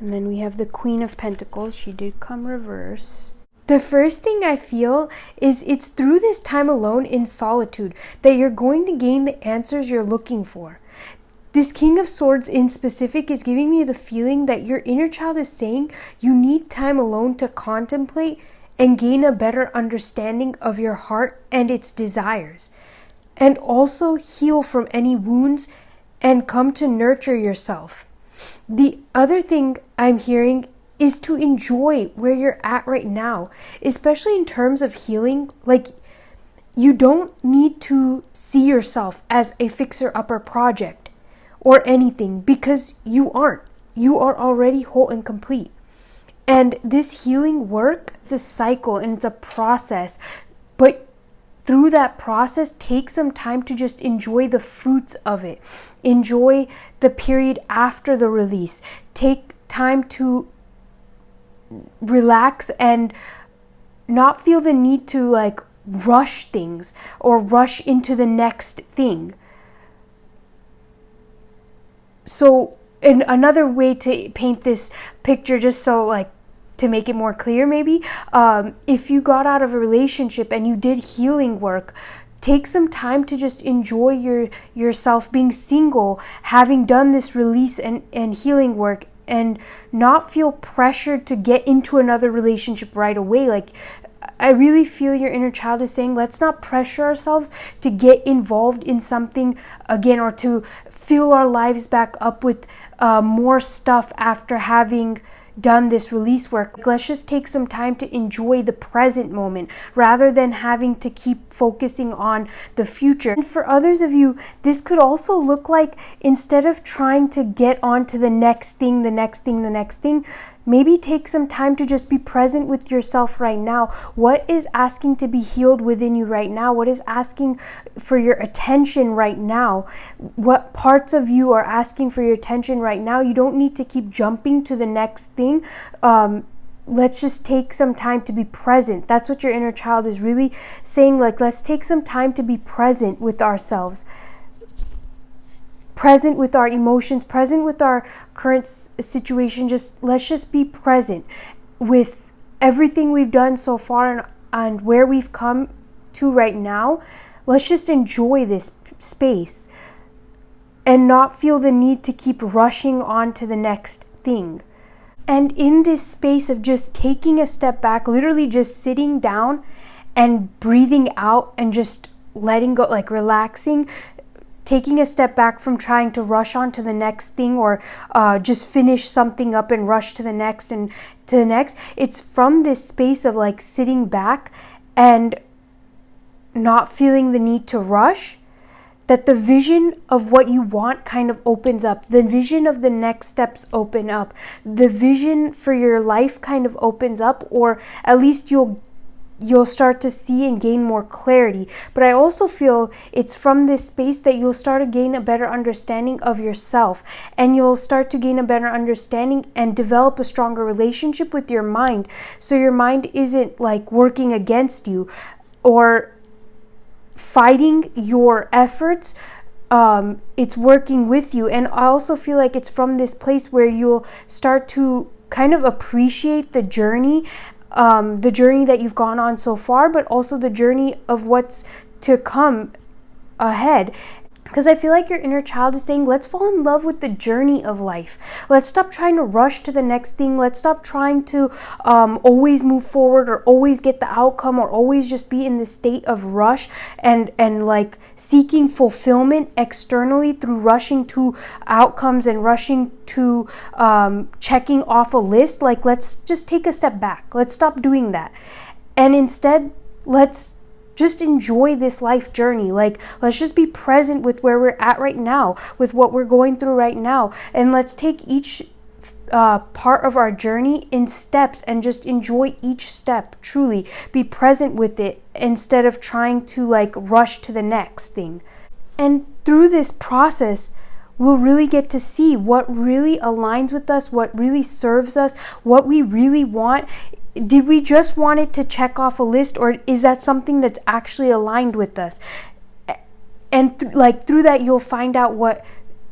And then we have the Queen of Pentacles. She did come reverse. The first thing I feel is it's through this time alone in solitude that you're going to gain the answers you're looking for. This King of Swords in specific is giving me the feeling that your inner child is saying you need time alone to contemplate and gain a better understanding of your heart and its desires, and also heal from any wounds and come to nurture yourself. The other thing I'm hearing is to enjoy where you're at right now, especially in terms of healing. Like, you don't need to see yourself as a fixer-upper project or anything, because you aren't. You are already whole and complete. And this healing work, it's a cycle and it's a process, but through that process, take some time to just enjoy the fruits of it. Enjoy the period after the release. Take time to relax and not feel the need to like rush things or rush into the next thing. So, and another way to paint this picture, just so like to make it more clear maybe, if you got out of a relationship and you did healing work, take some time to just enjoy yourself being single, having done this release and healing work, and not feel pressured to get into another relationship right away. Like, I really feel your inner child is saying, let's not pressure ourselves to get involved in something again, or to fill our lives back up with more stuff after having done this release work. Let's just take some time to enjoy the present moment rather than having to keep focusing on the future. And for others of you, this could also look like, instead of trying to get on to the next thing, maybe take some time to just be present with yourself right now. What is asking to be healed within you right now? What is asking for your attention right now? What parts of you are asking for your attention right now? You don't need to keep jumping to the next thing. Let's just take some time to be present. That's what your inner child is really saying. Like, let's take some time to be present with ourselves, present with our emotions, present with our current situation. Let's just be present with everything we've done so far and where we've come to right now. Let's just enjoy this space and not feel the need to keep rushing on to the next thing. And in this space of just taking a step back, literally just sitting down and breathing out and just letting go, like relaxing, taking a step back from trying to rush on to the next thing, or just finish something up and rush to the next and to the next. It's from this space of like sitting back and not feeling the need to rush, that the vision of what you want kind of opens up. The vision of the next steps open up. The vision for your life kind of opens up, or at least you'll start to see and gain more clarity. But I also feel it's from this space that you'll start to gain a better understanding of yourself, and you'll start to gain a better understanding and develop a stronger relationship with your mind. So your mind isn't like working against you or fighting your efforts. It's working with you. And I also feel like it's from this place where you'll start to kind of appreciate the journey that you've gone on so far, but also the journey of what's to come ahead. Because I feel like your inner child is saying, let's fall in love with the journey of life. Let's stop trying to rush to the next thing. Let's stop trying to always move forward, or always get the outcome, or always just be in this state of rush and like seeking fulfillment externally through rushing to outcomes and rushing to checking off a list. Like, let's just take a step back. Let's stop doing that. And instead, let's just enjoy this life journey. Like, let's just be present with where we're at right now, with what we're going through right now. And let's take each part of our journey in steps and just enjoy each step. Truly be present with it instead of trying to like rush to the next thing. And through this process, we'll really get to see what really aligns with us, what really serves us, what we really want. Did we just want it to check off a list, or is that something that's actually aligned with us? And through that, you'll find out what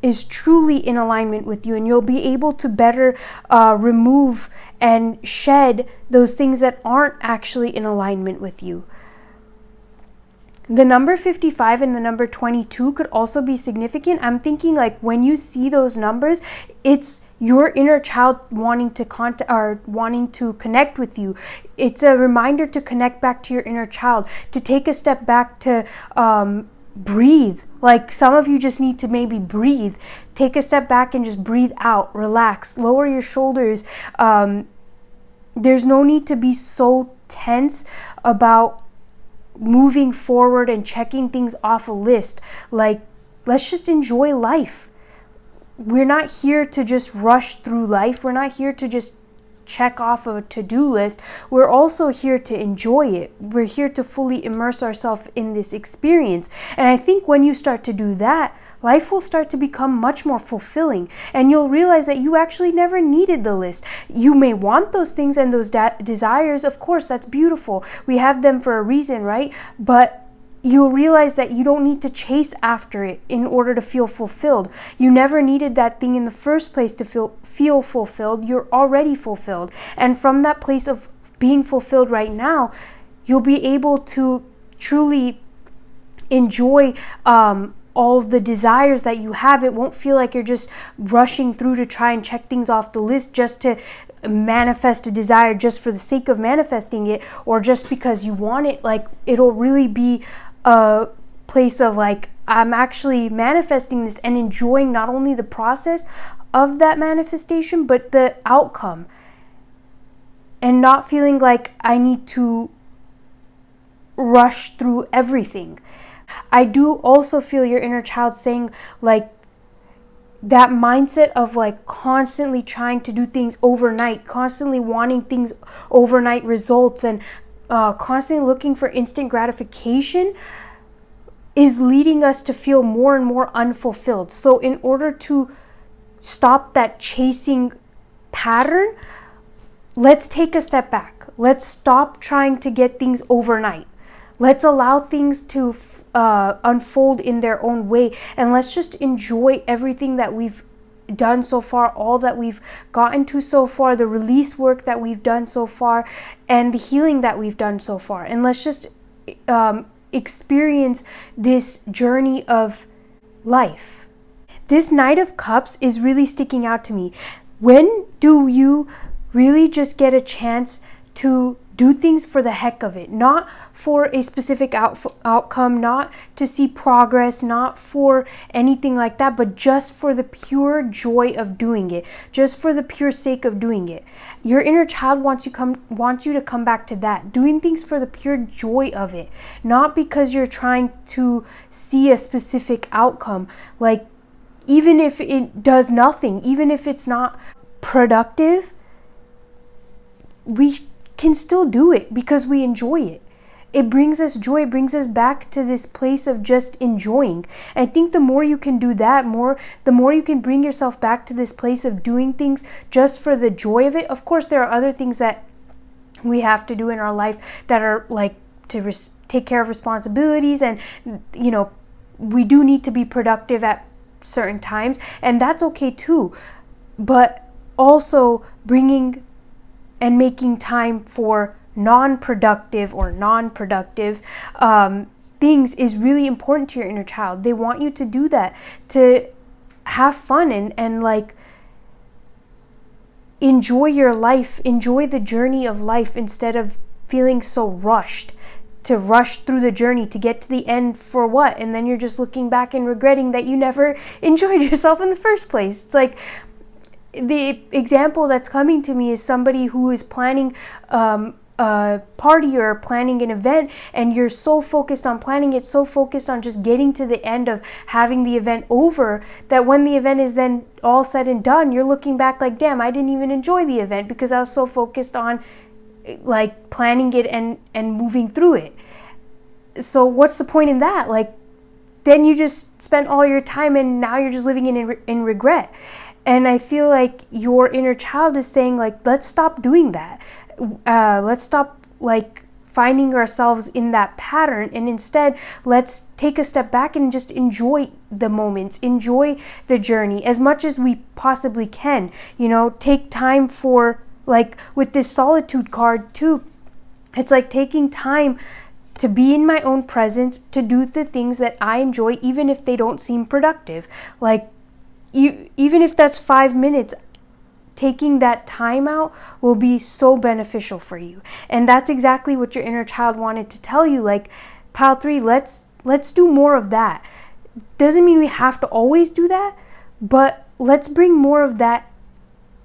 is truly in alignment with you, and you'll be able to better remove and shed those things that aren't actually in alignment with you. The number 55 and the number 22 could also be significant. I'm thinking like when you see those numbers, it's your inner child wanting to contact or wanting to connect with you. It's a reminder to connect back to your inner child, to take a step back, to breathe. Like, some of you just need to maybe breathe. Take a step back and just breathe out, relax, lower your shoulders. There's no need to be so tense about moving forward and checking things off a list. Like, let's just enjoy life. We're not here to just rush through life. We're not here to just check off of a to-do list. We're also here to enjoy it. We're here to fully immerse ourselves in this experience. And I think when you start to do that, life will start to become much more fulfilling, and you'll realize that you actually never needed the list. You may want those things and those desires, of course, that's beautiful. We have them for a reason, right? But you'll realize that you don't need to chase after it in order to feel fulfilled. You never needed that thing in the first place to feel fulfilled. You're already fulfilled. And from that place of being fulfilled right now, you'll be able to truly enjoy all of the desires that you have. It won't feel like you're just rushing through to try and check things off the list just to manifest a desire just for the sake of manifesting it, or just because you want it. Like, it'll really be a place of like, I'm actually manifesting this and enjoying not only the process of that manifestation, but the outcome, and not feeling like I need to rush through everything. I do also feel your inner child saying like that mindset of like constantly trying to do things overnight, constantly wanting things overnight results, and constantly looking for instant gratification is leading us to feel more and more unfulfilled. So in order to stop that chasing pattern, let's take a step back. Let's stop trying to get things overnight. Let's allow things to unfold in their own way, and let's just enjoy everything that we've done so far, all that we've gotten to so far, the release work that we've done so far, and the healing that we've done so far. And let's just experience this journey of life. This Knight of Cups is really sticking out to me. When do you really just get a chance to do things for the heck of it, not for a specific outcome, not to see progress, not for anything like that, but just for the pure joy of doing it, just for the pure sake of doing it? Your inner child wants you to come back to that, doing things for the pure joy of it, not because you're trying to see a specific outcome. Like, even if it does nothing, even if it's not productive, we can still do it because we enjoy it. It brings us joy. It brings us back to this place of just enjoying. I think the more you can do that, the more you can bring yourself back to this place of doing things just for the joy of it. Of course, there are other things that we have to do in our life that are like to take care of responsibilities, and we do need to be productive at certain times, and that's okay too. But also bringing and making time for non-productive things is really important to your inner child. They want you to do that, to have fun and like enjoy your life, enjoy the journey of life, instead of feeling so rushed, to rush through the journey to get to the end for what? And then you're just looking back and regretting that you never enjoyed yourself in the first place. It's like, the example that's coming to me is somebody who is planning a party or planning an event, and you're so focused on planning it, so focused on just getting to the end of having the event over, that when the event is then all said and done, you're looking back like, damn, I didn't even enjoy the event because I was so focused on like planning it and moving through it. So what's the point in that? Like, then you just spent all your time and now you're just living in regret. And I feel like your inner child is saying like, let's stop doing that. Let's stop like finding ourselves in that pattern, and instead let's take a step back and just enjoy the moments, enjoy the journey as much as we possibly can. Take time for, like with this solitude card too, it's like taking time to be in my own presence, to do the things that I enjoy, even if they don't seem productive. Like, even if that's 5 minutes, taking that time out will be so beneficial for you. And that's exactly what your inner child wanted to tell you. Like, pile 3, let's do more of that. Doesn't mean we have to always do that, but let's bring more of that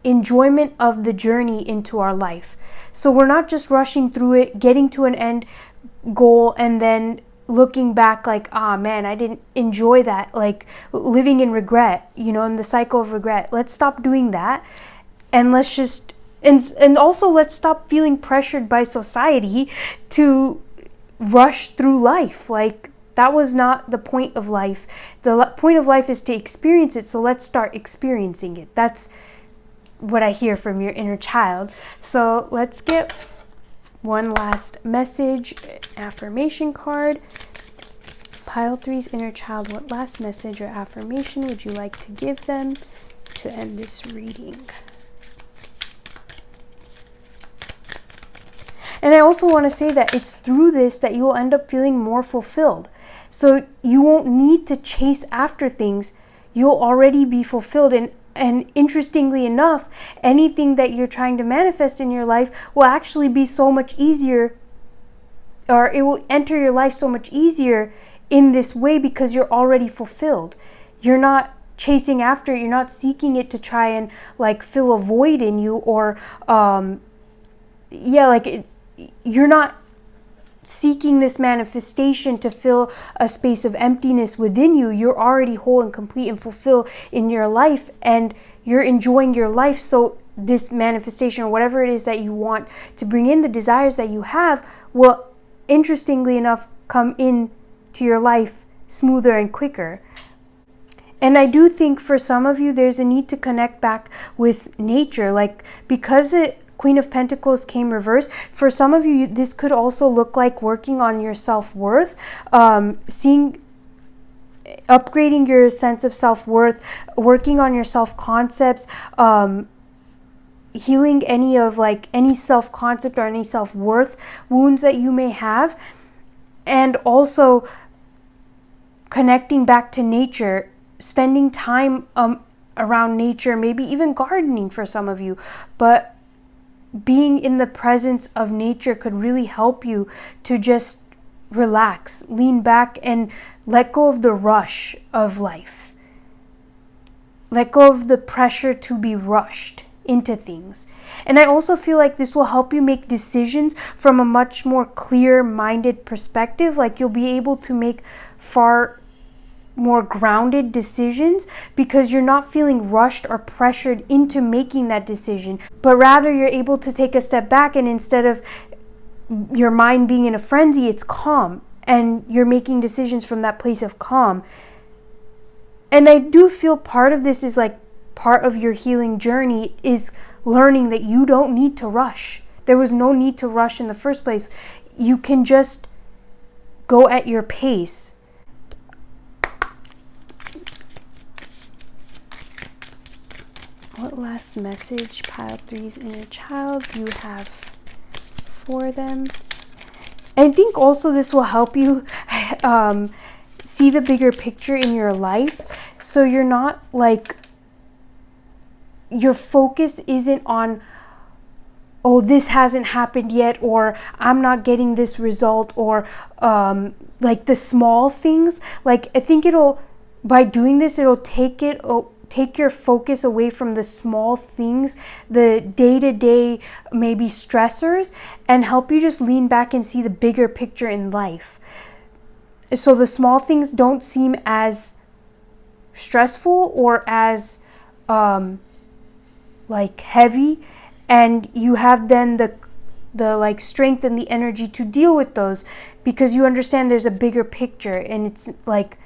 enjoyment of the journey into our life. So we're not just rushing through it, getting to an end goal, and then looking back like, man, I didn't enjoy that, like living in regret, in the cycle of regret. Let's stop doing that, and let's just And also, let's stop feeling pressured by society to rush through life. Like, that was not the point of life. The point of life is to experience it, so let's start experiencing it. That's what I hear from your inner child. So let's get one last message, affirmation card. Pile 3's inner child, what last message or affirmation would you like to give them to end this reading? And I also want to say that it's through this that you will end up feeling more fulfilled. So you won't need to chase after things. You'll already be fulfilled. And interestingly enough, anything that you're trying to manifest in your life will actually be so much easier, or it will enter your life so much easier in this way because you're already fulfilled. You're not chasing after it. You're not seeking it to try and like fill a void in you, or you're not seeking this manifestation to fill a space of emptiness within you. You're already whole and complete and fulfilled in your life, and you're enjoying your life. So this manifestation, or whatever it is that you want to bring in, the desires that you have, will, interestingly enough, come in to your life smoother and quicker. And I do think for some of you, there's a need to connect back with nature. Like, because the Queen of Pentacles came reversed, for some of you, this could also look like working on your self-worth, upgrading your sense of self-worth, working on your self-concepts, healing any self-concept or any self-worth wounds that you may have, and also connecting back to nature, spending time around nature, maybe even gardening for some of you. But being in the presence of nature could really help you to just relax, lean back, and let go of the rush of life. Let go of the pressure to be rushed into things. And I also feel like this will help you make decisions from a much more clear-minded perspective. Like, you'll be able to make far more grounded decisions because you're not feeling rushed or pressured into making that decision, but rather you're able to take a step back, and instead of your mind being in a frenzy, it's calm, and you're making decisions from that place of calm. And I do feel part of this is like part of your healing journey is learning that you don't need to rush. There was no need to rush in the first place. You can just go at your pace. What last message, Pile 3's inner child, do you have for them? I think also this will help you see the bigger picture in your life. So you're not like, your focus isn't on, oh, this hasn't happened yet, or I'm not getting this result, or like the small things. Like, I think by doing this, it'll take your focus away from the small things, the day-to-day maybe stressors, and help you just lean back and see the bigger picture in life. So the small things don't seem as stressful or as like heavy, and you have then the like strength and the energy to deal with those, because you understand there's a bigger picture, and it's like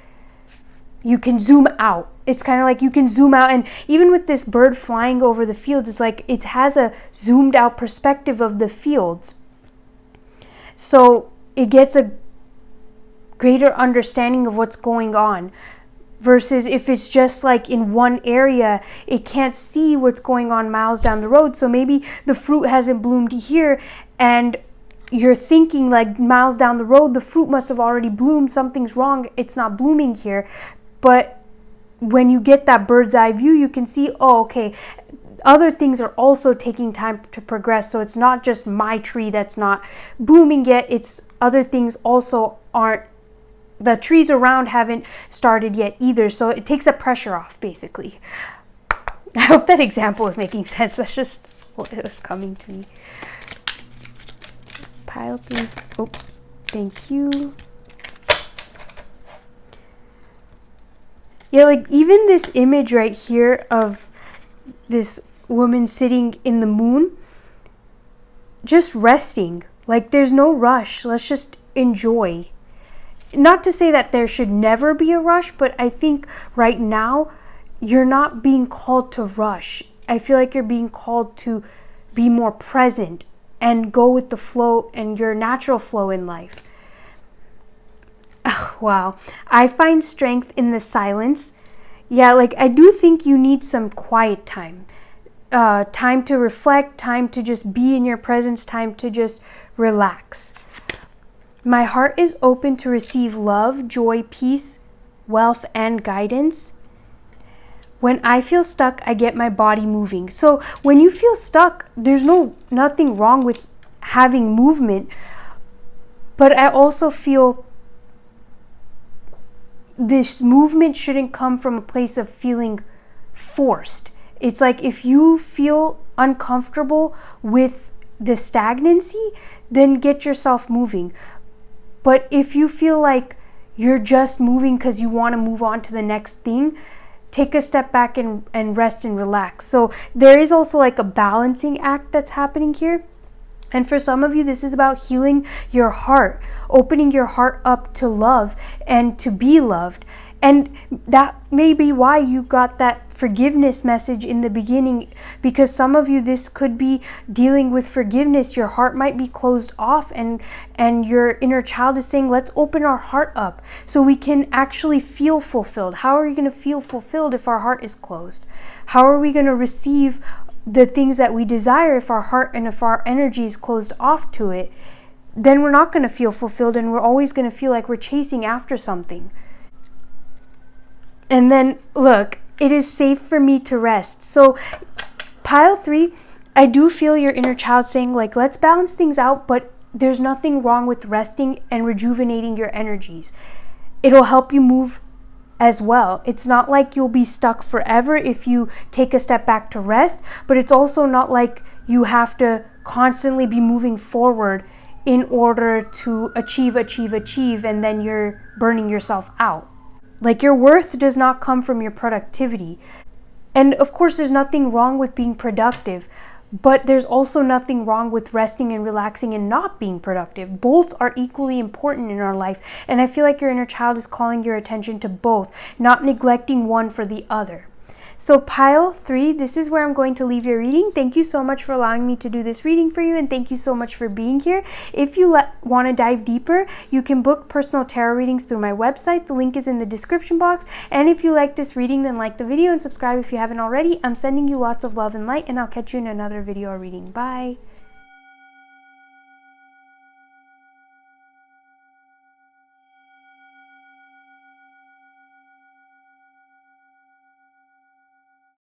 you can zoom out. It's kind of like you can zoom out, and even with this bird flying over the fields, it's like it has a zoomed out perspective of the fields. So it gets a greater understanding of what's going on, versus if it's just like in one area, it can't see what's going on miles down the road. So maybe the fruit hasn't bloomed here, and you're thinking like miles down the road, the fruit must have already bloomed. Something's wrong. It's not blooming here. But when you get that bird's eye view, you can see, oh, okay, other things are also taking time to progress. So it's not just my tree that's not blooming yet. It's other things also aren't, the trees around haven't started yet either. So it takes the pressure off, basically. I hope that example is making sense. That's just what was coming to me. Pile these. Oh, thank you. Yeah, like even this image right here of this woman sitting in the moon, just resting. Like, there's no rush. Let's just enjoy. Not to say that there should never be a rush, but I think right now you're not being called to rush. I feel like you're being called to be more present and go with the flow and your natural flow in life. Oh, wow. I find strength in the silence. Yeah, like I do think you need some quiet time. Time to reflect, time to just be in your presence, time to just relax. My heart is open to receive love, joy, peace, wealth, and guidance. When I feel stuck, I get my body moving. So when you feel stuck, there's nothing wrong with having movement. But I also feel this movement shouldn't come from a place of feeling forced. It's like if you feel uncomfortable with the stagnancy, then get yourself moving. But if you feel like you're just moving because you want to move on to the next thing, take a step back and rest and relax. So there is also like a balancing act that's happening here. And for some of you, this is about healing your heart, opening your heart up to love and to be loved. And that may be why you got that forgiveness message in the beginning, because some of you, this could be dealing with forgiveness. Your heart might be closed off and your inner child is saying, let's open our heart up so we can actually feel fulfilled. How are we going to feel fulfilled if our heart is closed? How are we going to receive the things that we desire if our heart and if our energy is closed off to it? Then we're not going to feel fulfilled, and we're always going to feel like we're chasing after something. And then, look, it is safe for me to rest. So pile 3, I do feel your inner child saying, like, let's balance things out, but there's nothing wrong with resting and rejuvenating your energies. It'll help you move as well. It's not like you'll be stuck forever if you take a step back to rest, but it's also not like you have to constantly be moving forward in order to achieve, and then you're burning yourself out. Like, your worth does not come from your productivity. And of course, there's nothing wrong with being productive, but there's also nothing wrong with resting and relaxing and not being productive. Both are equally important in our life. And I feel like your inner child is calling your attention to both, not neglecting one for the other. So pile 3, this is where I'm going to leave your reading. Thank you so much for allowing me to do this reading for you, and thank you so much for being here. If you want to dive deeper, you can book personal tarot readings through my website. The link is in the description box. And if you like this reading, then like the video and subscribe if you haven't already. I'm sending you lots of love and light, and I'll catch you in another video or reading. Bye.